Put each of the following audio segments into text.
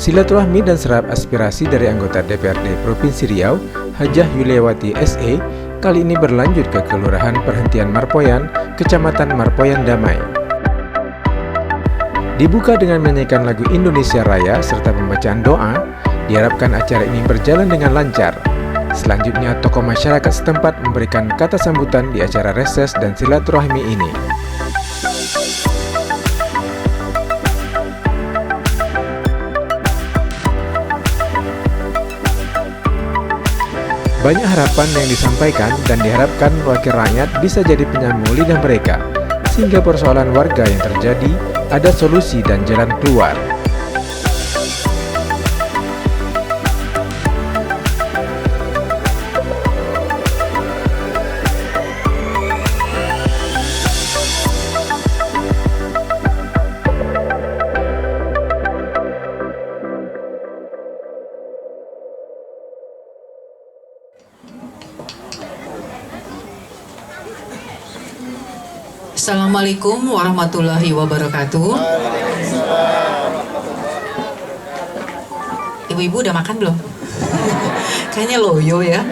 Silaturahmi dan serap aspirasi dari anggota DPRD Provinsi Riau, Hajah Yuliawati SE, kali ini berlanjut ke Kelurahan Perhentian Marpoyan, Kecamatan Marpoyan Damai. Dibuka dengan menyanyikan lagu Indonesia Raya serta pembacaan doa, diharapkan acara ini berjalan dengan lancar. Selanjutnya, tokoh masyarakat setempat memberikan kata sambutan di acara reses dan silaturahmi ini. Banyak harapan yang disampaikan dan diharapkan wakil rakyat bisa jadi penyambung lidah mereka, sehingga persoalan warga yang terjadi ada solusi dan jalan keluar. Assalamualaikum warahmatullahi wabarakatuh. Ibu-ibu udah makan belum? Kayaknya loyo ya.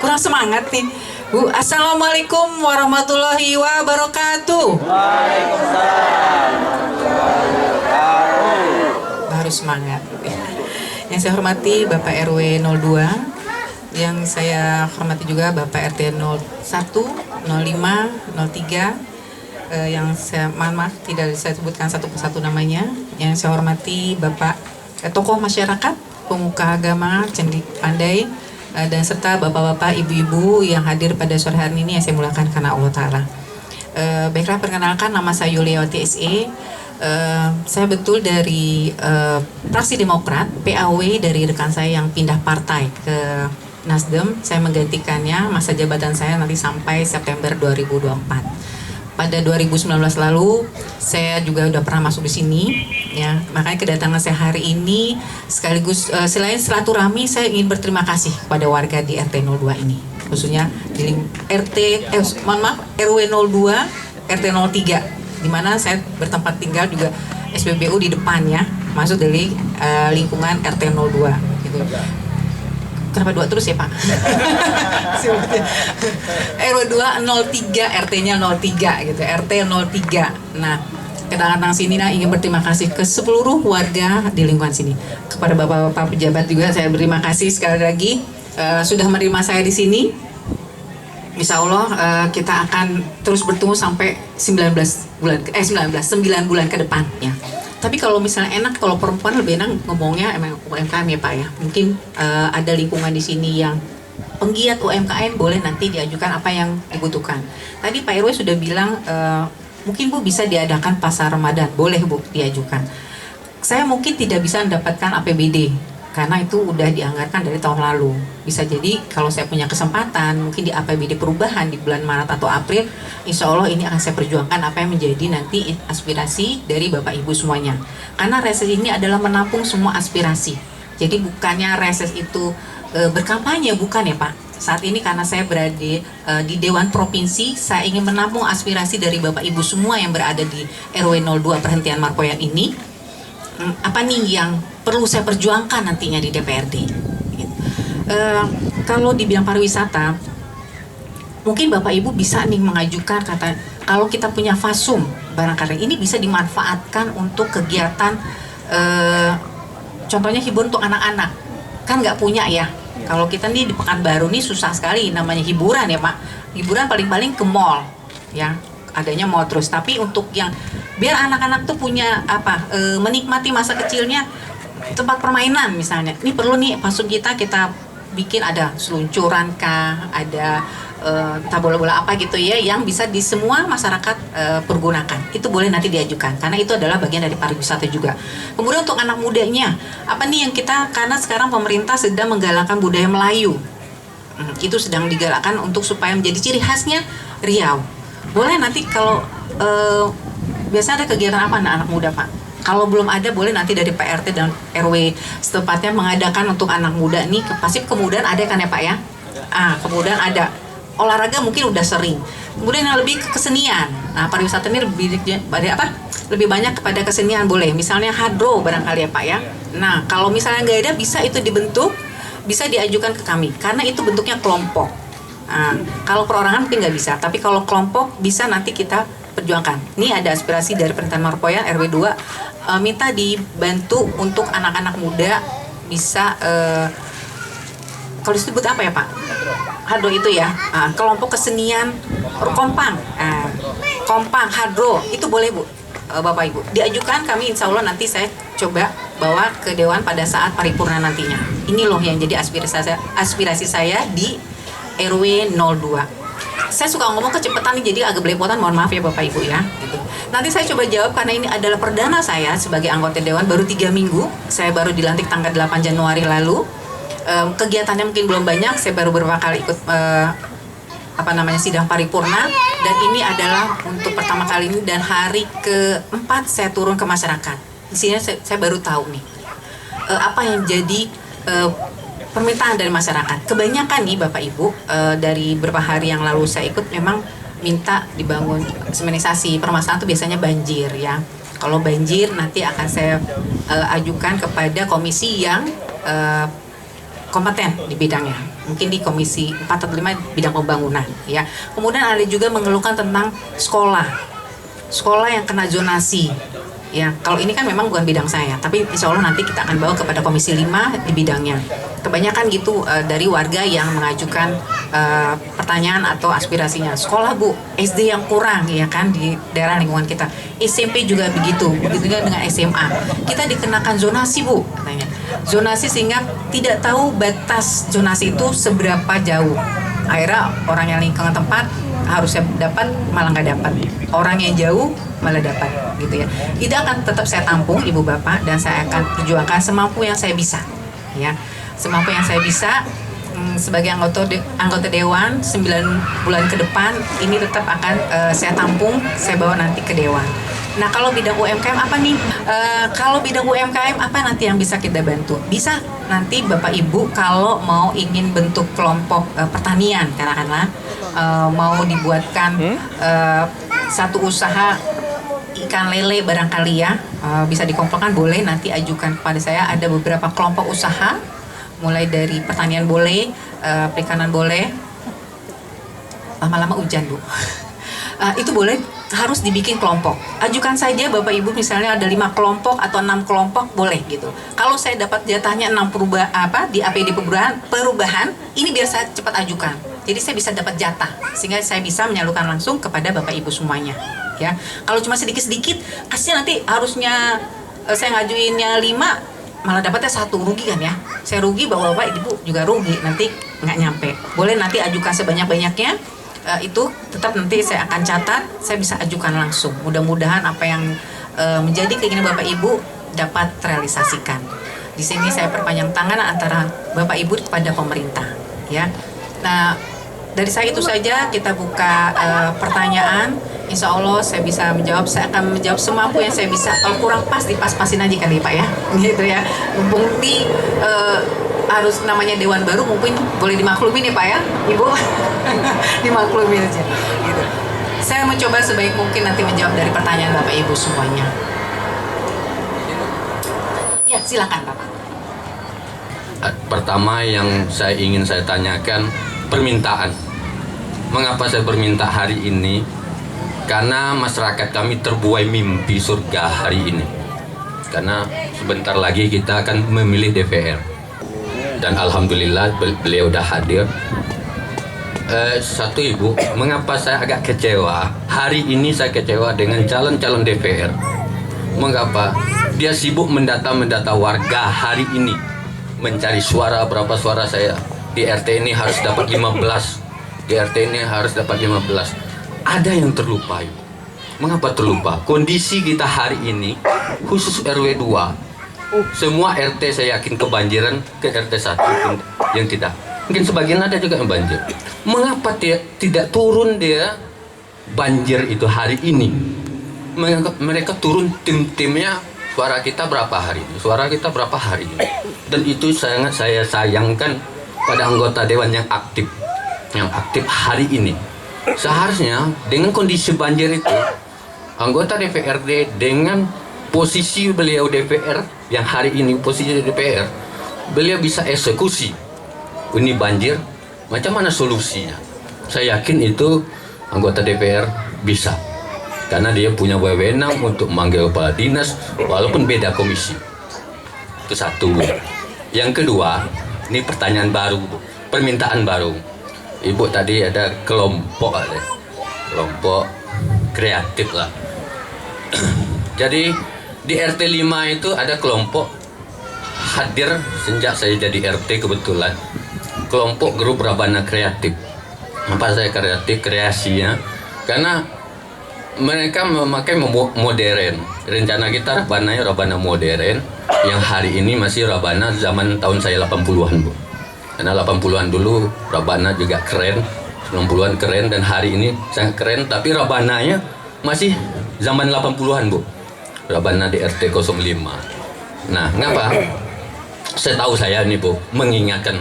Kurang semangat nih. Bu, assalamualaikum warahmatullahi wabarakatuh. Waalaikumsalam. Baru semangat. Yang saya hormati Bapak RW 02, yang saya hormati juga Bapak RT 01, 05, 03. Yang saya maaf tidak saya sebutkan satu persatu namanya. Yang saya hormati Bapak tokoh masyarakat, pemuka agama, cendik pandai, dan serta bapak-bapak, ibu-ibu yang hadir pada sore hari ini yang saya muliakan karena Allah Ta'ala. Baiklah, perkenalkan, nama saya Yuliawati SE. Saya betul dari fraksi Demokrat, PAW dari rekan saya yang pindah partai ke Nasdem. Saya menggantikannya, masa jabatan saya nanti sampai September 2024. Pada 2019 lalu saya juga udah pernah masuk di sini, ya. Makanya kedatangan saya hari ini sekaligus selain silaturahmi, saya ingin berterima kasih kepada warga di RT 02 ini, khususnya di RW 02, RT 03, di mana saya bertempat tinggal juga SPBU di depan, ya, masuk dari lingkungan RT 02 gitu. Kenapa 2 terus ya Pak? RW 2 03, RT-nya 03 gitu, RT 03. Nah, kedatangan sini ingin berterima kasih ke seluruh warga di lingkungan sini. Kepada bapak-bapak pejabat juga saya berterima kasih sekali lagi sudah menerima saya di sini. Insya Allah kita akan terus bertemu sampai 9 bulan ke depan, ya. Tapi kalau misalnya enak, kalau perempuan lebih enak ngomongnya emang UMKM ya Pak, ya. Mungkin ada lingkungan di sini yang penggiat UMKM, boleh nanti diajukan apa yang dibutuhkan. Tadi Pak RW sudah bilang mungkin Bu bisa diadakan pasar Ramadan, boleh Bu diajukan. Saya mungkin tidak bisa mendapatkan APBD karena itu udah dianggarkan dari tahun lalu. Bisa jadi kalau saya punya kesempatan mungkin di APBD perubahan di bulan Maret atau April, insya Allah ini akan saya perjuangkan apa yang menjadi nanti aspirasi dari Bapak Ibu semuanya. Karena reses ini adalah menampung semua aspirasi. Jadi bukannya reses itu berkampanye, bukan ya Pak. Saat ini karena saya berada di Dewan Provinsi, saya ingin menampung aspirasi dari Bapak Ibu semua yang berada di RW 02 Perhentian Marpoyan ini. Apa nih yang perlu saya perjuangkan nantinya di DPRD? Kalau di bidang pariwisata, mungkin Bapak Ibu bisa nih mengajukan kata kalau kita punya fasum barangkali ini bisa dimanfaatkan untuk kegiatan contohnya hiburan untuk anak-anak, kan nggak punya ya. Kalau kita nih di Pekanbaru nih susah sekali namanya hiburan ya Pak. Hiburan paling-paling ke mall, ya, adanya mall terus. Tapi untuk yang biar anak-anak tuh punya menikmati masa kecilnya, tempat permainan misalnya, ini perlu nih fasum kita bikin ada seluncuran kah, ada bola-bola apa gitu ya, yang bisa di semua masyarakat pergunakan. Itu boleh nanti diajukan karena itu adalah bagian dari pariwisata juga. Kemudian untuk anak mudanya, apa nih yang karena sekarang pemerintah sedang menggalakkan budaya Melayu, itu sedang digalakkan untuk supaya menjadi ciri khasnya Riau. Boleh nanti kalau biasanya ada kegiatan apa anak muda Pak? Kalau belum ada, boleh nanti dari PRT dan RW setempatnya mengadakan untuk anak muda nih. Pasti kemudian ada kan ya Pak ya? Kemudian ada olahraga mungkin udah sering. Kemudian yang lebih ke kesenian. Nah, pariwisata ini lebih pada apa? lebih banyak kepada kesenian boleh, misalnya hadro barangkali ya Pak ya. Nah kalau misalnya nggak ada, bisa itu dibentuk, bisa diajukan ke kami karena itu bentuknya kelompok. Nah, kalau perorangan mungkin nggak bisa, tapi kalau kelompok bisa nanti kita perjuangkan. Ini ada aspirasi dari Perintahan Marpoyan RW 2, minta dibantu untuk anak-anak muda bisa kalau disebut apa ya Pak? Hadro itu ya, kelompok kesenian kompang, kompang hadro itu boleh Bu, Bapak Ibu. Diajukan, kami insya Allah nanti saya coba bawa ke Dewan pada saat paripurna nantinya. Ini loh yang jadi aspirasi saya di RW 02. Saya suka ngomong kecepatan nih, jadi agak belepotan, mohon maaf ya Bapak Ibu ya. Gitu. Nanti saya coba jawab karena ini adalah perdana saya sebagai anggota Dewan, baru 3 minggu. Saya baru dilantik tanggal 8 Januari lalu. Kegiatannya mungkin belum banyak, saya baru beberapa kali ikut sidang paripurna, dan ini adalah untuk pertama kali ini dan hari keempat saya turun ke masyarakat. Di sini saya baru tahu nih apa yang jadi permintaan dari masyarakat. Kebanyakan nih Bapak Ibu, dari beberapa hari yang lalu saya ikut memang minta dibangun semenisasi. Permasalahan itu biasanya banjir ya. Kalau banjir nanti akan saya ajukan kepada komisi yang kompeten di bidangnya, mungkin di komisi 4 atau 5 bidang pembangunan ya. Kemudian ada juga mengeluhkan tentang sekolah yang kena zonasi ya. Kalau ini kan memang bukan bidang saya, tapi insya Allah nanti kita akan bawa kepada komisi 5 di bidangnya. Kebanyakan gitu dari warga yang mengajukan pertanyaan atau aspirasinya, sekolah Bu, SD yang kurang ya kan di daerah lingkungan kita, SMP juga begitu juga dengan SMA, kita dikenakan zonasi Bu katanya, zonasi sehingga tidak tahu batas zonasi itu seberapa jauh. Akhirnya orang yang lingkungan tempat harusnya dapat malah nggak dapat, orang yang jauh malah dapat gitu ya. Itu akan tetap saya tampung Ibu Bapak, dan saya akan perjuangkan semampu yang saya bisa ya, semampu yang saya bisa. Sebagai anggota Dewan 9 bulan ke depan ini tetap akan saya tampung, saya bawa nanti ke Dewan. Nah kalau bidang UMKM apa nih? Kalau bidang UMKM apa nanti yang bisa kita bantu? Bisa nanti Bapak Ibu kalau mau ingin bentuk kelompok pertanian, katakanlah mau dibuatkan satu usaha ikan lele barangkali ya, bisa dikelompokkan, boleh nanti ajukan kepada saya. Ada beberapa kelompok usaha, mulai dari pertanian boleh, perikanan boleh, lama-lama hujan Bu. Itu boleh, harus dibikin kelompok. Ajukan saja Bapak Ibu, misalnya ada 5 kelompok atau 6 kelompok boleh gitu. Kalau saya dapat jatahnya 6 di APD perubahan, ini biar saya cepat ajukan. Jadi saya bisa dapat jatah sehingga saya bisa menyalurkan langsung kepada Bapak Ibu semuanya. Ya, kalau cuma sedikit-sedikit, kasihan nanti harusnya saya ngajuinnya 5, malah dapatnya 1, rugi kan ya. Saya rugi, bapak-bapak ibu juga rugi, nanti nggak nyampe. Boleh nanti ajukan sebanyak-banyaknya, itu tetap nanti saya akan catat, saya bisa ajukan langsung. Mudah-mudahan apa yang menjadi keinginan bapak ibu dapat terrealisasikan. Di sini saya perpanjang tangan antara bapak ibu kepada pemerintah ya. Nah dari saya itu saja, kita buka pertanyaan. Insya Allah saya bisa menjawab, saya akan menjawab semampu yang saya bisa. Kalau kurang pas, dipas-pasin aja kali Pak ya, gitu ya. Mumpung di harus namanya Dewan baru, mungkin boleh dimaklumin ya Pak ya, Ibu. Dimaklumin aja, gitu. Saya mencoba sebaik mungkin nanti menjawab dari pertanyaan Bapak Ibu semuanya. Ya, silakan Bapak. Pertama yang ingin saya tanyakan, permintaan. Mengapa saya berminta hari ini? Karena masyarakat kami terbuai mimpi surga hari ini. Karena sebentar lagi kita akan memilih DPR. Dan alhamdulillah beliau sudah hadir. Satu Ibu, mengapa saya agak kecewa? Hari ini saya kecewa dengan calon-calon DPR. Mengapa? Dia sibuk mendata warga hari ini. Mencari suara, berapa suara saya. Di RT ini harus dapat 15. Di RT ini harus dapat 15. Ada yang terlupa, Ibu. Mengapa terlupa? Kondisi kita hari ini, khusus RW 2, semua RT saya yakin kebanjiran, ke RT 1 pun yang tidak. Mungkin sebagian ada juga yang banjir. Mengapa tidak turun dia banjir itu hari ini? Mereka turun tim-timnya, suara kita berapa hari ini? Suara kita berapa hari ini? Dan itu sangat saya sayangkan pada anggota Dewan yang aktif hari ini. Seharusnya dengan kondisi banjir itu anggota DPRD dengan posisi beliau DPR yang hari ini posisi DPR, beliau bisa eksekusi ini banjir, macam mana solusinya? Saya yakin itu anggota DPR bisa, karena dia punya wewenang untuk memanggil kepala dinas walaupun beda komisi. Itu satu. Yang kedua, ini pertanyaan baru, Bu. Permintaan baru. Ibu tadi ada kelompok kreatif lah. Jadi di RT 5 itu ada kelompok hadir sejak saya jadi RT kebetulan. Kelompok grup Rabana Kreatif. Apa saya kreatif kreasinya? Karena mereka memakai modern. Rencana kita Rabana modern yang hari ini masih Rabana zaman tahun saya 80-an, Bu. Karena 80-an dulu Rabana juga keren, 90-an keren, dan hari ini sangat keren, tapi Rabananya masih zaman 80-an, Bu. Rabana di RT 05. Nah, ngapa? Setahu saya ini, Bu, mengingatkan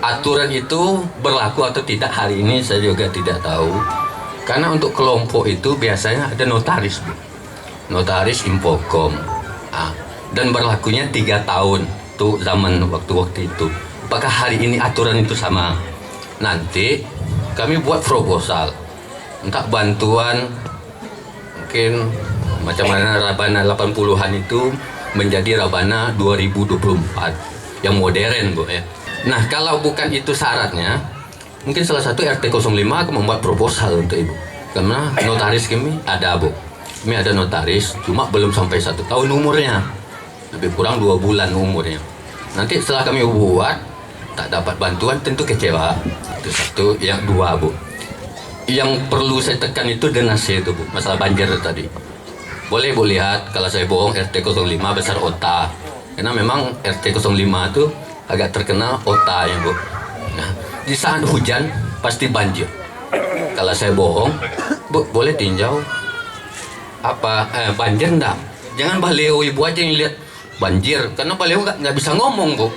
aturan itu berlaku atau tidak hari ini saya juga tidak tahu. Karena untuk kelompok itu biasanya ada notaris, Bu. Notaris Infokom. Dan berlakunya 3 tahun tuh zaman waktu-waktu itu. Apakah hari ini aturan itu sama? Nanti kami buat proposal, entah bantuan mungkin macam mana Rabana 80-an itu menjadi Rabana 2024 yang modern, Bu, ya. Nah, kalau bukan itu syaratnya, mungkin salah satu RT 05 akan membuat proposal untuk Ibu. Karena notaris kami ada, Bu. Kami ada notaris, cuma belum sampai 1 tahun umurnya. Lebih kurang 2 bulan umurnya. Nanti setelah kami buat, tak dapat bantuan, tentu kecewa. Itu satu. Yang dua, Bu. Yang perlu saya tekan itu donasi itu, Bu. Masalah banjir tadi. Boleh Bu lihat, kalau saya bohong, RT 05 besar OTA. Karena memang RT 05 itu agak terkenal OTA ya, Bu. Nah, di saat hujan pasti banjir. Kalau saya bohong, Bu, boleh tinjau banjir enggak? Jangan baliho Ibu aja yang lihat banjir, karena baliho nggak bisa ngomong, Bu.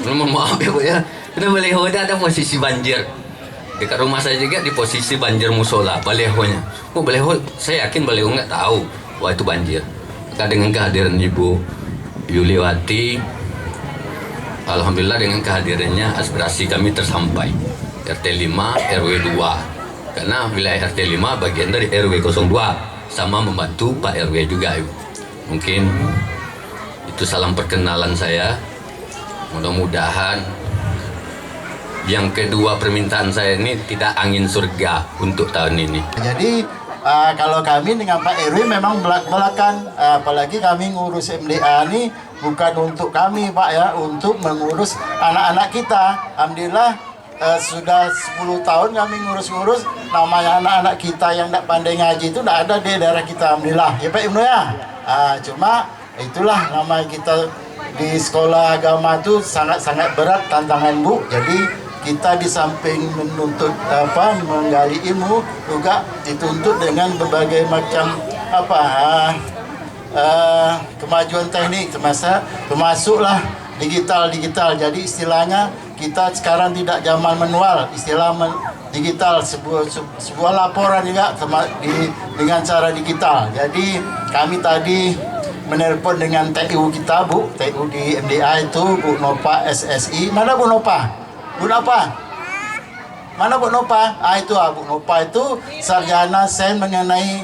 Mohon maaf ya, Bu, ya. Karena baliho ada posisi banjir. Dekat rumah saya juga di posisi banjir musola, balihonya. Bu, baliho, saya yakin baliho nggak tahu wah itu banjir. Maka dengan kehadiran Ibu Yuliwati, alhamdulillah dengan kehadirannya aspirasi kami tersampai. RT 5 RW 2. Karena wilayah RT 5 bagian dari RW 02, sama membantu Pak RW juga, Ibu. Mungkin itu salam perkenalan saya. Mudah-mudahan yang kedua permintaan saya ini tidak angin surga untuk tahun ini. Jadi kalau kami dengan Pak RW memang belak-belakan, apalagi kami ngurus MDA ini bukan untuk kami, Pak, ya, untuk mengurus anak-anak kita. Alhamdulillah sudah 10 tahun kami ngurus-ngurus, namanya anak-anak kita yang tidak pandai ngaji itu tidak ada di daerah kita, alhamdulillah ya Pak Ibnu ya. Cuma itulah namanya kita di sekolah agama itu sangat-sangat berat tantangan, Bu. Jadi kita di samping menuntut menggali ilmu juga dituntut dengan berbagai macam kemajuan teknik, termasuklah digital. Jadi istilahnya kita sekarang tidak zaman manual, istilah digital, sebuah laporan juga dengan cara digital. Jadi kami tadi menelpon dengan TU kita, Bu, TU di MDA itu Bu Nopa SSI. Mana Bu Nopa? Bu Nopa? Mana Bu Nopa? Itu Bu Nopa itu sarjana sains mengenai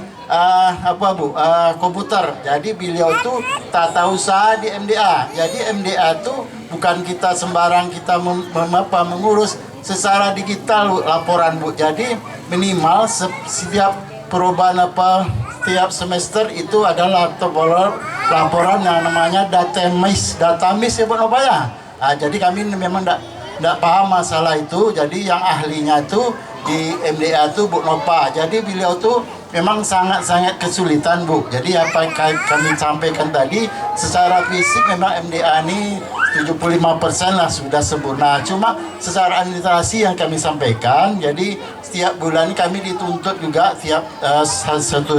komputer. Jadi beliau tuh tata usaha di MDA. Jadi MDA tuh bukan kita sembarang kita mengurus secara digital laporan, Bu. Jadi minimal setiap perubahan setiap semester itu adalah laporan yang namanya datamis ya Bu Nopa ya. Jadi kami memang tidak paham masalah itu. Jadi yang ahlinya itu di MDA itu Bu Nopa. Jadi beliau tuh memang sangat-sangat kesulitan, Bu. Jadi apa yang kami sampaikan tadi, secara fisik memang MDA ini 75% lah sudah sempurna. Cuma secara administrasi yang kami sampaikan, jadi setiap bulan kami dituntut juga tiap 1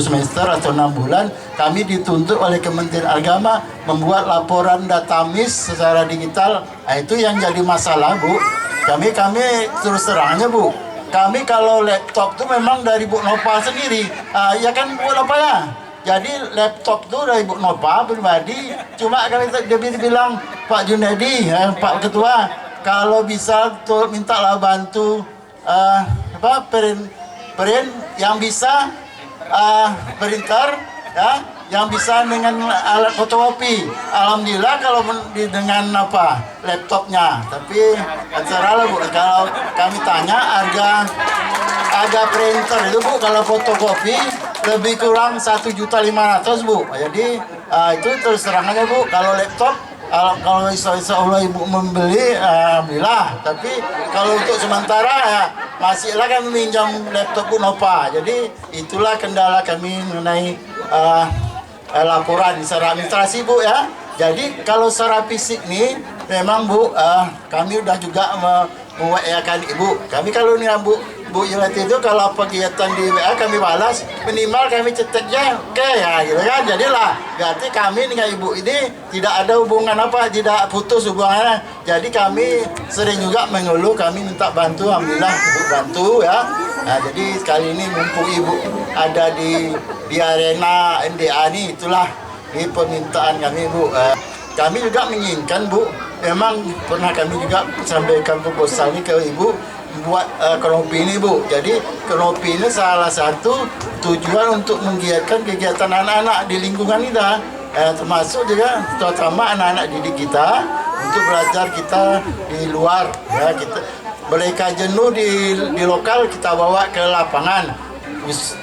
semester atau 6 bulan kami dituntut oleh Kementerian Agama membuat laporan datamis secara digital. Itu yang jadi masalah, Bu. Kami terus terangnya, Bu, kami kalau laptop itu memang dari Bu Nopa sendiri, ya kan Bu Nopa ya. Jadi laptop tuh dari Ibu Nova pribadi. Cuma kami dia bilang Pak Junedi, Pak Ketua, kalau bisa tuh mintalah bantu print yang bisa printer ya, yang bisa dengan alat fotokopi. Alhamdulillah kalau dengan laptopnya. Tapi terserah Bu, kalau kami tanya harga printer itu Bu, kalau fotokopi lebih kurang 1.500.000 Bu. Jadi itu terus terang aja Bu. Kalau laptop kalau insya Allah Ibu membeli, alhamdulillah. Tapi kalau untuk sementara ya masihlah kami minjam laptop Bu Nova. Jadi itulah kendala kami mengenai laporan secara administrasi Bu ya. Jadi kalau secara fisik nih memang Bu, kami udah juga mewayakan Ibu. Kami kalau nih Bu Yulati itu kalau kegiatan di WA kami balas, minimal kami ceteknya oke ya gitu kan. Jadilah berarti kami dengan Ibu ini tidak ada hubungan tidak putus hubungannya. Jadi kami sering juga mengeluh, kami minta bantu, alhamdulillah Ibu bantu ya. Nah, jadi kali ini mumpung Ibu ada di arena MDA ini, itulah ini permintaan kami Bu. Kami juga menginginkan Bu, memang pernah kami juga sampaikan proposal ini ke Ibu buat kanopi ini Bu. Jadi kanopi ini salah satu tujuan untuk menggiatkan kegiatan anak-anak di lingkungan kita, termasuk juga terutama anak-anak didik kita untuk belajar kita di luar ya. Mereka jenuh di lokal, kita bawa ke lapangan,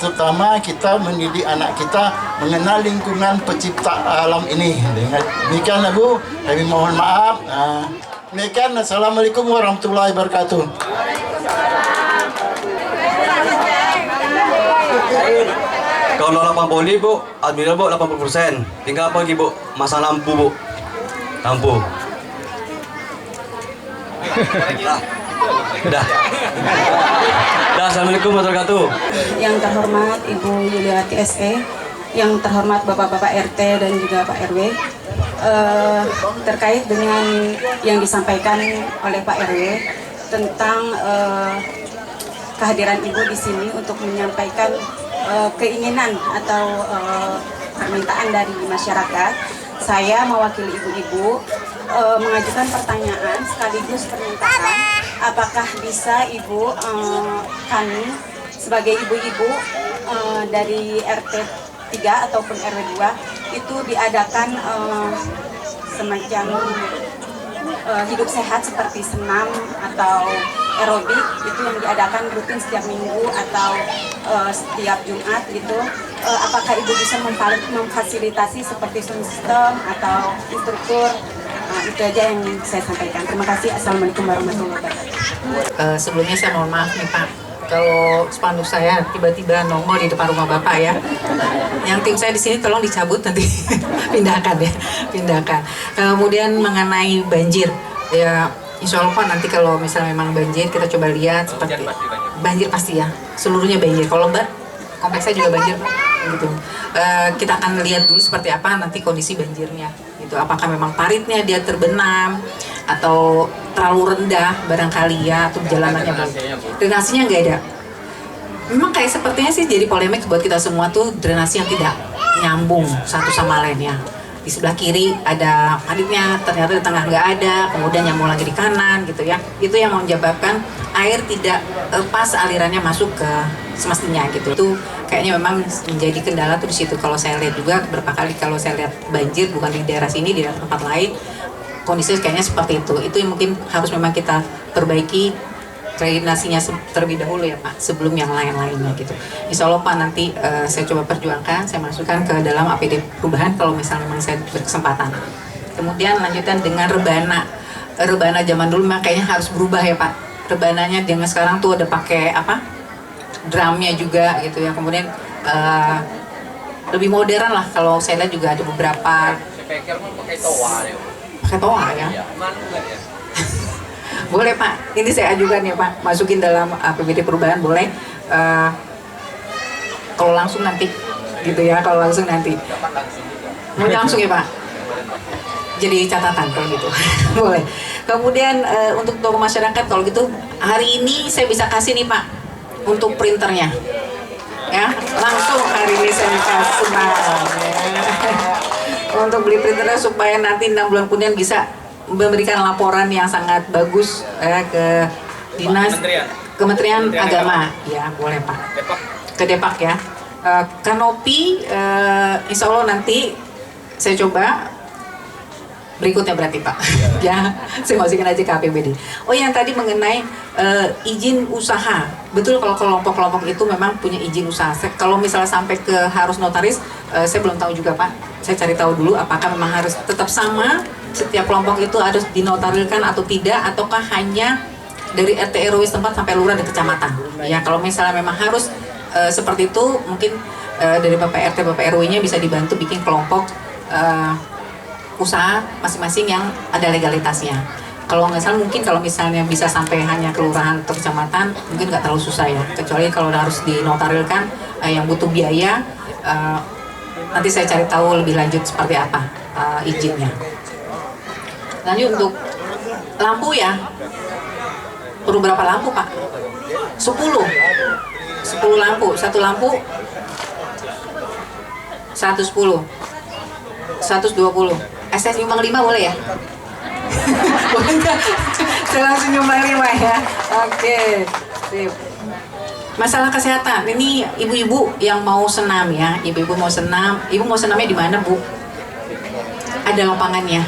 terutama kita mendidik anak kita mengenal lingkungan pencipta alam ini. Demikian Bu, kami mohon maaf. Demikian, assalamualaikum warahmatullahi wabarakatuh. Kalau 80 ini Bu, alhamdulillah Bu 80%. Tinggal apa lagi Bu? Masang lampu Bu. Lampu. Udah. Assalamualaikum warahmatullahi wabarakatuh. Yang terhormat Ibu Yuliati SE, yang terhormat Bapak-Bapak RT dan juga Pak RW, terkait dengan yang disampaikan oleh Pak RW tentang kehadiran Ibu di sini untuk menyampaikan keinginan atau permintaan dari masyarakat. Saya mewakili ibu-ibu mengajukan pertanyaan sekaligus permintaan, apakah bisa Ibu kami sebagai ibu-ibu dari RT 3 ataupun RW 2 itu diadakan semacam hidup sehat seperti senam atau aerobik, itu yang diadakan rutin setiap minggu atau setiap Jumat gitu. Apakah Ibu bisa memfasilitasi seperti sistem atau instruktur? Itu aja yang saya sampaikan. Terima kasih. Assalamualaikum warahmatullahi wabarakatuh. Sebelumnya saya mohon maaf nih Pak, kalau spanduk saya tiba-tiba nongol di depan rumah Bapak ya. Yang tim saya di sini tolong dicabut nanti. Pindahkan ya, pindahkan. Kemudian mengenai banjir, ya insya Allah Pak, nanti kalau misalnya memang banjir kita coba lihat seperti banjir pasti ya, seluruhnya banjir. Kalau kompleks saya juga banjir gitu. Kita akan lihat dulu seperti apa nanti kondisi banjirnya. Itu apakah memang paritnya dia terbenam atau terlalu rendah barangkali ya, atau jalanannya drenasinya nggak ada. Memang kayak sepertinya sih jadi polemik buat kita semua tuh, drenasi yang tidak nyambung satu sama lain ya. Di sebelah kiri ada paritnya, ternyata di tengah nggak ada, kemudian nyambung lagi di kanan gitu ya. Itu yang menyebabkan air tidak pas alirannya masuk ke semestinya gitu. Itu kayaknya memang menjadi kendala tuh di situ. Kalau saya lihat juga beberapa kali kalau saya lihat banjir bukan di daerah sini, di daerah tempat lain kondisi kayaknya seperti itu. Itu yang mungkin harus memang kita perbaiki drainasinya terlebih dahulu ya Pak, sebelum yang lain-lainnya gitu. Insya Allah Pak, nanti saya coba perjuangkan, saya masukkan ke dalam APD perubahan kalau misalnya memang saya berkesempatan. Kemudian lanjutkan dengan rebana zaman dulu memang kayaknya harus berubah ya Pak. Rebananya dengan sekarang tuh ada pakai drumnya juga gitu ya. Kemudian lebih modern lah, kalau saya lihat juga ada beberapa pakai toa ya. Boleh Pak, ini saya ajukan ya Pak, masukin dalam APBD perubahan boleh. Kalau langsung nanti gitu ya, kalau langsung nanti mau langsung ya Pak, jadi catatan kalau gitu. Boleh. Kemudian untuk tokoh masyarakat kalau gitu hari ini saya bisa kasih nih Pak untuk printernya ya. Langsung hari ini saya kasih untuk beli printernya supaya nanti 6 bulan kemudian bisa memberikan laporan yang sangat bagus ke Dinas Kementerian Agama. Ya, boleh Pak. Ke Depak ya. Kanopi, insya Allah nanti saya coba berikutnya berarti Pak. Ya, saya masukin aja ke APBD. Oh, yang tadi mengenai izin usaha. Betul, kalau kelompok-kelompok itu memang punya izin usaha. Kalau misalnya sampai ke harus notaris, saya belum tahu juga Pak. Saya cari tahu dulu apakah memang harus tetap sama setiap kelompok itu harus dinotarilkan atau tidak, ataukah hanya dari RT RW setempat sampai lurah dan kecamatan. Ya, kalau misalnya memang harus seperti itu, mungkin dari Bapak RT Bapak RW-nya bisa dibantu bikin kelompok usaha masing-masing yang ada legalitasnya. Kalau nggak salah mungkin kalau misalnya bisa sampai hanya kelurahan atau kecamatan mungkin nggak terlalu susah ya, kecuali kalau harus dinotarilkan yang butuh biaya. Nanti saya cari tahu lebih lanjut seperti apa izinnya. Lanjut untuk lampu ya, perlu berapa lampu Pak? 10 lampu, satu lampu 110, 120. Saya nyumbang 5 boleh ya? Boleh nggak? Saya langsung nyumbang 5 ya. Oke, sip. Masalah kesehatan, ini ibu-ibu yang mau senam ya. Ibu-ibu mau senam, ibu mau senamnya di mana Bu? Ada lapangannya.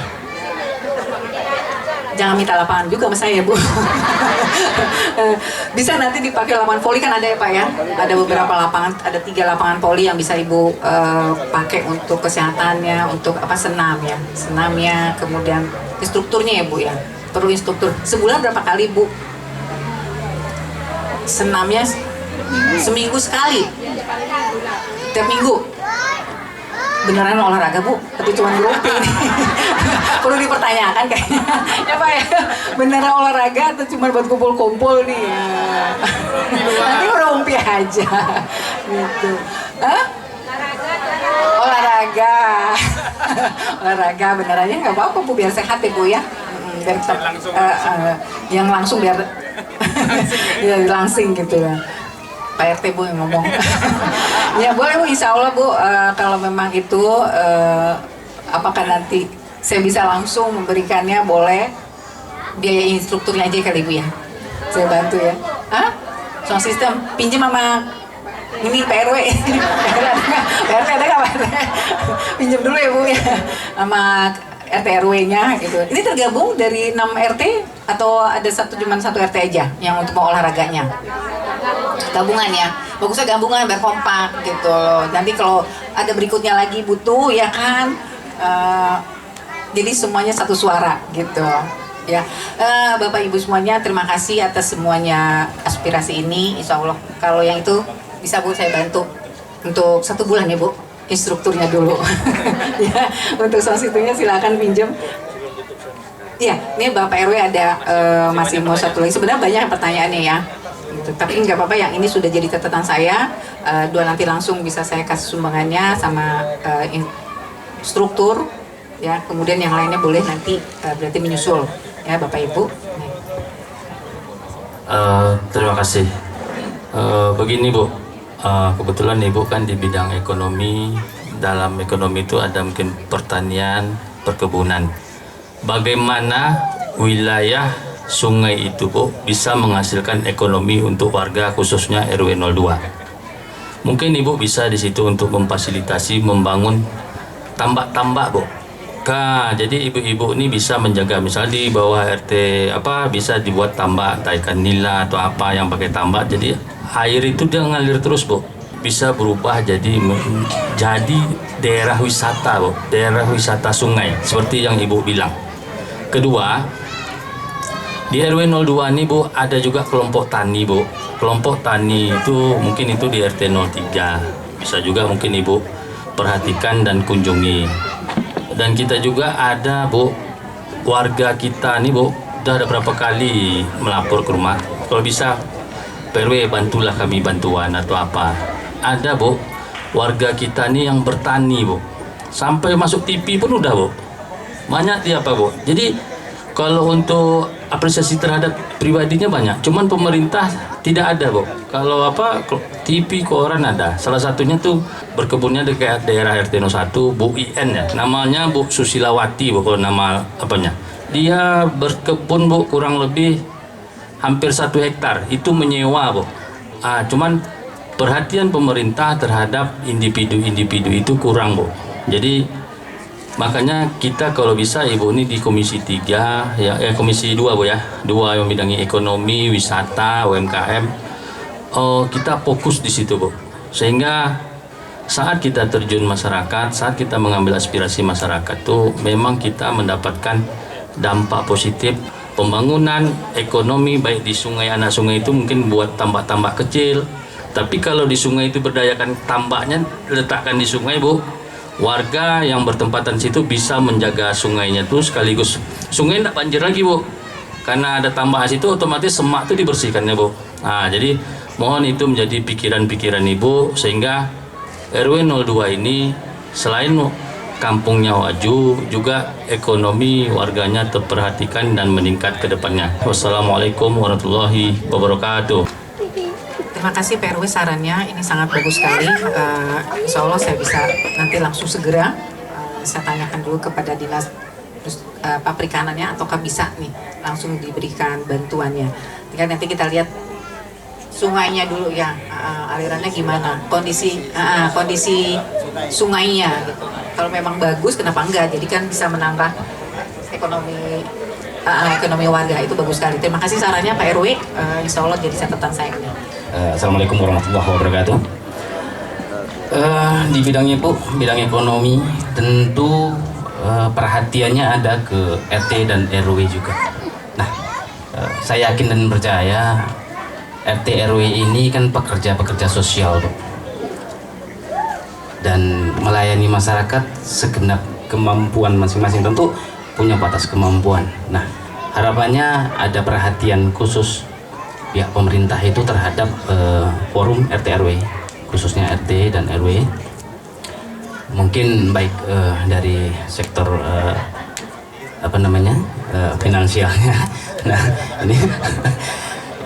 Jangan minta lapangan juga sama saya Bu. Bisa nanti dipakai lapangan voli kan ada ya Pak ya. Ada beberapa lapangan, ada 3 lapangan voli yang bisa ibu pakai untuk kesehatannya, untuk apa senam ya, senamnya, kemudian instrukturnya ya Bu ya. Perlu instruktur. Sebulan berapa kali Bu? Senamnya seminggu sekali. Tiap minggu. Beneran olahraga Bu? Atau cuma grouping? Perlu dipertanyakan kayaknya. Ya Pak ya, beneran olahraga atau cuma buat kumpul-kumpul nih ya? Nanti rumpi aja gitu. Hah? Olahraga. Olahraga benerannya nggak apa-apa Bu, biar sehat ya Bu ya. Biar tetap yang langsung biar ya langsing gitu ya. Pak RT Bu yang ngomong. Ya boleh Bu, insya Allah Bu, kalau memang itu apakah nanti saya bisa langsung memberikannya, boleh. Biaya instrukturnya aja kali Bu ya, saya bantu ya. Hah? Sound system pinjam sama ini Pak RW. Pak RT ada nggak Pak RT? Pinjam dulu ya Bu ya, sama RT RW-nya gitu. Ini tergabung dari 6 RT atau ada cuma satu RT aja yang untuk mau olahraganya? Gabungan ya, bagusnya gabungan biar kompak gitu. Nanti kalau ada berikutnya lagi butuh ya kan, jadi semuanya satu suara gitu ya. Bapak Ibu semuanya, terima kasih atas semuanya aspirasi ini. Insya Allah kalau yang itu bisa Bu saya bantu untuk 1 bulan ya Bu, instrukturnya dulu. Ya, untuk sositunya silakan pinjam. Iya, ini Bapak RW ada masih mau satu lagi. Sebenarnya banyak pertanyaannya ya. Gitu. Tapi nggak apa-apa, yang ini sudah jadi catatan saya. 2 nanti langsung bisa saya kasih sumbangannya sama instruktur ya, kemudian yang lainnya boleh nanti berarti menyusul ya Bapak Ibu. Terima kasih. Begini Bu, kebetulan Ibu kan di bidang ekonomi. Dalam ekonomi itu ada mungkin pertanian, perkebunan. Bagaimana wilayah sungai itu Bu bisa menghasilkan ekonomi untuk warga khususnya RW 02. Mungkin Ibu bisa di situ untuk memfasilitasi membangun tambak-tambak Bu. Jadi ibu-ibu ini bisa menjaga, misalnya di bawah RT bisa dibuat tambak, entah ikan nila atau apa yang pakai tambak. Jadi air itu dia ngalir terus Bu. Bisa berubah jadi daerah wisata Bu, daerah wisata sungai seperti yang Ibu bilang. Kedua, di RW 02 ini Bu ada juga kelompok tani Bu. Kelompok tani itu mungkin itu di RT 03. Bisa juga mungkin Ibu perhatikan dan kunjungi. Dan kita juga ada Bu, warga kita nih Bu, udah ada berapa kali melapor ke rumah. Kalau bisa PRW bantulah kami bantuan atau apa. Ada Bu, warga kita nih yang bertani Bu. Sampai masuk TV pun udah Bu. Banyak dia apa Bu. Jadi kalau untuk apresiasi terhadap pribadinya banyak, cuman pemerintah tidak ada Bu. Kalau TV koran ada. Salah satunya tuh berkebunnya dekat daerah RT 01 Bu IN ya. Namanya Bu Susilawati Bu nama apanya. Dia berkebun Bu kurang lebih hampir 1 hektar. Itu menyewa Bu. Cuman perhatian pemerintah terhadap individu-individu itu kurang Bu. Jadi makanya kita kalau bisa Ibu ini di Komisi 3 Komisi 2 Bu ya. 2 yang bidangi ekonomi, wisata, UMKM. Kita fokus di situ Bu, sehingga saat kita terjun masyarakat, saat kita mengambil aspirasi masyarakat tuh memang kita mendapatkan dampak positif pembangunan ekonomi baik di sungai. Anak sungai itu mungkin buat tambak-tambak kecil, tapi kalau di sungai itu berdayakan tambaknya letakkan di sungai Bu, warga yang bertempatan situ bisa menjaga sungainya tuh, sekaligus sungai tidak banjir lagi Bu, karena ada tambak situ otomatis semak itu dibersihkannya Bu. Jadi mohon itu menjadi pikiran-pikiran Ibu, sehingga RW 02 ini selain kampungnya maju, juga ekonomi warganya terperhatikan dan meningkat ke depannya. Wassalamualaikum warahmatullahi wabarakatuh. Terima kasih Pak RW sarannya, ini sangat bagus sekali. Insya Allah saya bisa nanti langsung segera saya tanyakan dulu kepada dinas pabrikanannya, ataukah bisa nih langsung diberikan bantuannya. Nanti kita lihat sungainya dulu ya, alirannya gimana, kondisi sungainya gitu. Kalau memang bagus kenapa enggak, jadi kan bisa menambah ekonomi warga, itu bagus sekali. Terima kasih sarannya Pak RW, insya Allah jadi catatan saya. Assalamualaikum warahmatullahi wabarakatuh. Di bidangnya Bu, bidang ekonomi tentu perhatiannya ada ke RT dan RW juga. Nah, saya yakin dan percaya RT RW ini kan pekerja-pekerja sosial Bu, dan melayani masyarakat segenap kemampuan masing-masing, tentu punya batas kemampuan. Nah, harapannya ada perhatian khusus pihak pemerintah itu terhadap forum RT RW, khususnya RT dan RW, mungkin baik dari sektor finansialnya. Nah ini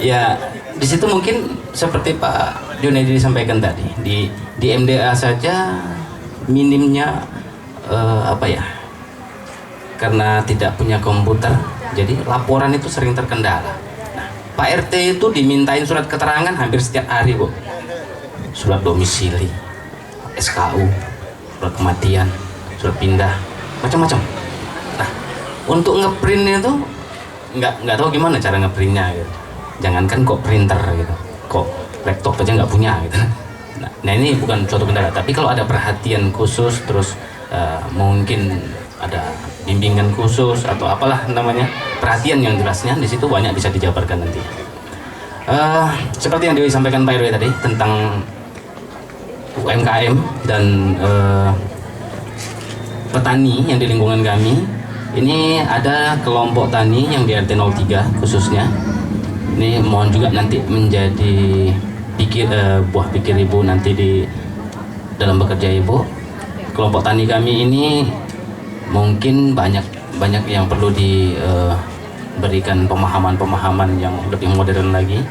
ya di situ mungkin seperti Pak Junedi disampaikan tadi, di MDA saja minimnya karena tidak punya komputer, jadi laporan itu sering terkendala. Nah, Pak RT itu dimintain surat keterangan hampir setiap hari Bu, surat domisili, SKU, surat kematian, surat pindah, macam-macam. Nah, untuk ngeprintnya itu nggak tahu gimana cara ngeprintnya gitu. Jangankan kok printer gitu, kok laptop aja nggak punya gitu. Nah ini bukan suatu kendala, tapi kalau ada perhatian khusus, terus mungkin ada bimbingan khusus atau apalah namanya, perhatian yang jelasnya di situ banyak bisa dijabarkan nanti. Seperti yang disampaikan Pak RW tadi tentang UMKM dan petani yang di lingkungan kami, ini ada kelompok tani yang di RT 03 khususnya. Ini mohon juga nanti menjadi buah pikir Ibu nanti di dalam bekerja Ibu. Kelompok tani kami ini mungkin banyak yang perlu diberikan pemahaman yang lebih modern lagi.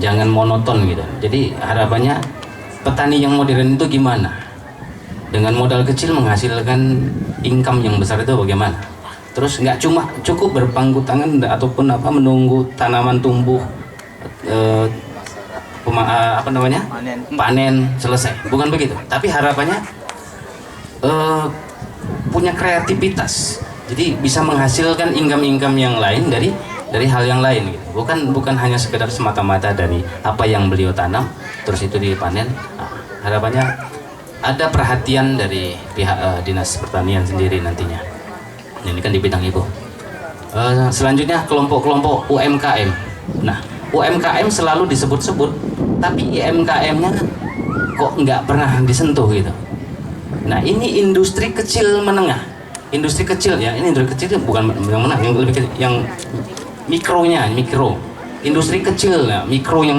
Jangan monoton gitu. Jadi harapannya petani yang modern itu gimana? Dengan modal kecil menghasilkan income yang besar itu bagaimana? Terus nggak cuma cukup berpangku tangan ataupun menunggu tanaman tumbuh panen selesai, bukan begitu. Tapi harapannya punya kreativitas, jadi bisa menghasilkan income yang lain dari hal yang lain gitu. Bukan hanya sekedar semata-mata dari apa yang beliau tanam terus itu dipanen. Harapannya ada perhatian dari pihak dinas pertanian sendiri nantinya. Ini kan di bidang Ibu. Selanjutnya kelompok-kelompok UMKM. Nah, UMKM selalu disebut-sebut, tapi UMKM-nya kok nggak pernah disentuh gitu. Nah, ini industri kecil menengah. Industri kecil ya, ini industri kecil bukan yang menengah, yang lebih kecil, yang mikro. Industri kecil ya, mikronya.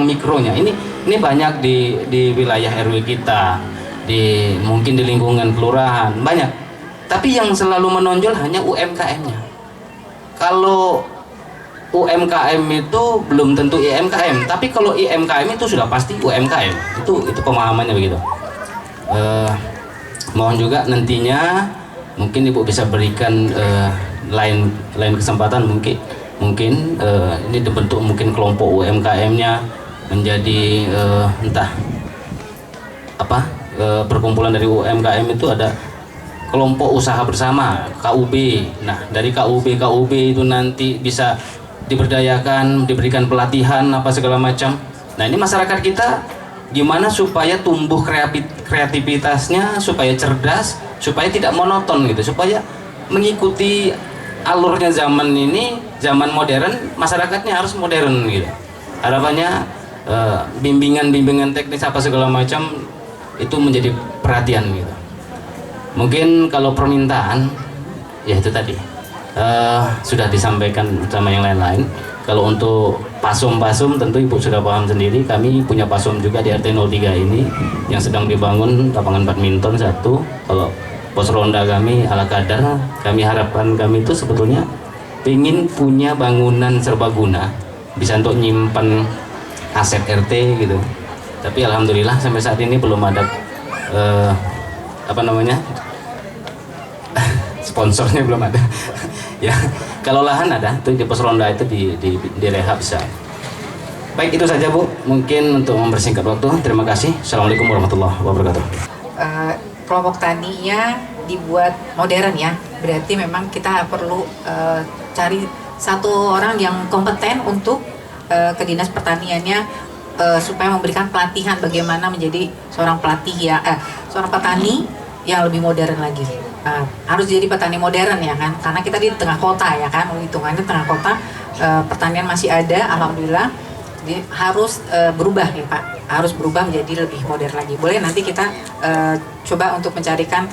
Ini banyak di wilayah RW kita, mungkin di lingkungan kelurahan banyak. Tapi yang selalu menonjol hanya UMKM-nya. Kalau UMKM itu belum tentu IMKM, tapi kalau IMKM itu sudah pasti UMKM. Itu pemahamannya begitu. Mohon juga nantinya mungkin Ibu bisa berikan lain kesempatan, mungkin ini dibentuk mungkin kelompok UMKM-nya menjadi entah apa, perkumpulan dari UMKM itu ada kelompok usaha bersama KUB. Nah, dari KUB itu nanti bisa diberdayakan, diberikan pelatihan apa segala macam. Nah, ini masyarakat kita gimana supaya tumbuh kreativitasnya, supaya cerdas, supaya tidak monoton gitu, supaya mengikuti alurnya zaman ini, zaman modern, masyarakatnya harus modern gitu. Harapannya bimbingan teknis apa segala macam itu menjadi perhatian gitu. Mungkin kalau permintaan ya itu tadi sudah disampaikan sama yang lain-lain. Kalau untuk pasum tentu Ibu sudah paham sendiri, kami punya pasum juga di RT 03 ini yang sedang dibangun lapangan badminton satu. Kalau pos ronda kami ala kadar, kami harapkan kami itu sebetulnya ingin punya bangunan serbaguna, bisa untuk nyimpan aset RT gitu. Tapi alhamdulillah sampai saat ini belum ada sponsornya belum ada. Ya, kalau lahan ada tuh di pos ronda itu di rehab bisa. Baik, itu saja Bu, mungkin untuk mempersingkat waktu. Terima kasih. Assalamualaikum warahmatullahi wabarakatuh. Kelompok taninya dibuat modern ya, berarti memang kita perlu cari satu orang yang kompeten untuk ke dinas pertaniannya, supaya memberikan pelatihan bagaimana menjadi seorang seorang petani yang lebih modern lagi. Harus jadi petani modern ya kan, karena kita di tengah kota ya kan, hitungannya tengah kota, pertanian masih ada, alhamdulillah. Jadi harus berubah ya Pak, harus berubah menjadi lebih modern lagi. Boleh nanti kita coba untuk mencarikan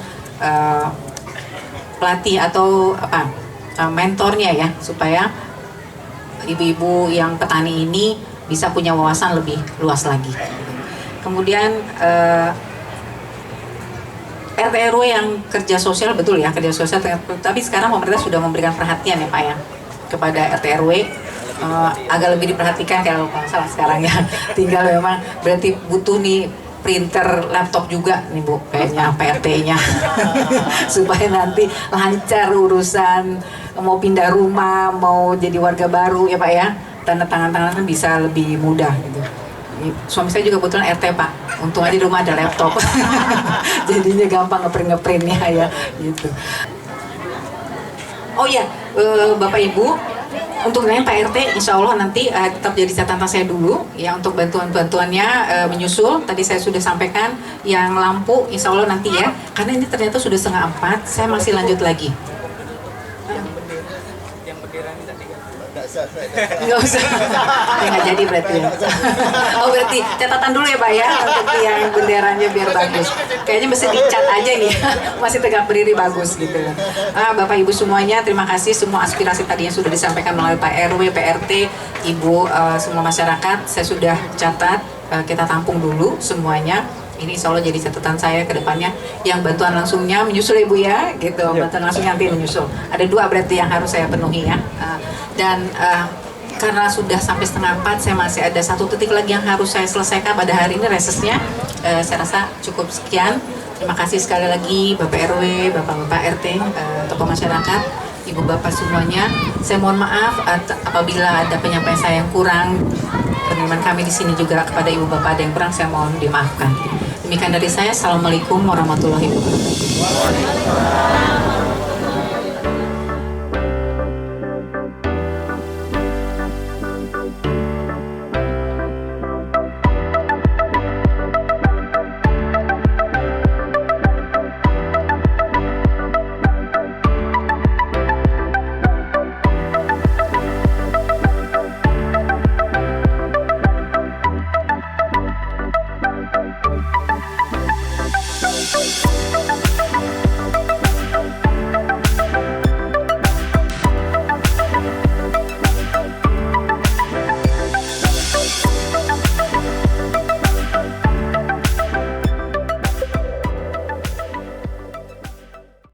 pelatih atau mentornya ya, supaya ibu-ibu yang petani ini bisa punya wawasan lebih luas lagi. Kemudian RT RW yang kerja sosial, betul ya, kerja sosial, tapi sekarang pemerintah sudah memberikan perhatian ya Pak ya kepada RT RW, agak lebih diperhatikan kalau salah sekarang ya. Tinggal memang berarti butuh nih printer laptop juga nih Bu, kayaknya PRT-nya supaya nanti lancar urusan mau pindah rumah, mau jadi warga baru ya Pak ya, tanda tangan kan bisa lebih mudah gitu. Suami saya juga kebetulan RT Pak, untung aja di rumah ada laptop jadinya gampang ngeprintnya ya gitu. Oh iya, Bapak Ibu, untuk yang Pak RT insya Allah nanti tetap jadi catatan saya dulu ya, untuk bantuannya menyusul. Tadi saya sudah sampaikan yang lampu insya Allah nanti ya, karena ini ternyata sudah 3:30, saya masih lanjut lagi. Nggak usah, nggak jadi berarti ya. Oh berarti catatan dulu ya Pak ya, untuk yang benderanya biar bagus. Kayaknya mesti dicat aja nih, masih tegak berdiri bagus gitu. Bapak Ibu semuanya, terima kasih semua aspirasi tadi yang sudah disampaikan melalui Pak RW, PRT, Ibu, semua masyarakat. Saya sudah catat, kita tampung dulu semuanya. Ini insya Allah jadi catatan saya ke depannya. Yang bantuan langsungnya menyusul Ibu ya, gitu. Bantuan langsungnya nanti menyusul. Ada 2 berarti yang harus saya penuhi ya. Dan karena sudah sampai 3:30, saya masih ada 1 titik lagi yang harus saya selesaikan pada hari ini resesnya. Saya rasa cukup sekian. Terima kasih sekali lagi Bapak RW, Bapak-Bapak RT, tokoh masyarakat, Ibu Bapak semuanya. Saya mohon maaf apabila ada penyampaian saya yang kurang. Penerimaan kami di sini juga kepada Ibu Bapak ada yang kurang, saya mohon dimaafkan. Demikian dari saya. Assalamualaikum warahmatullahi wabarakatuh.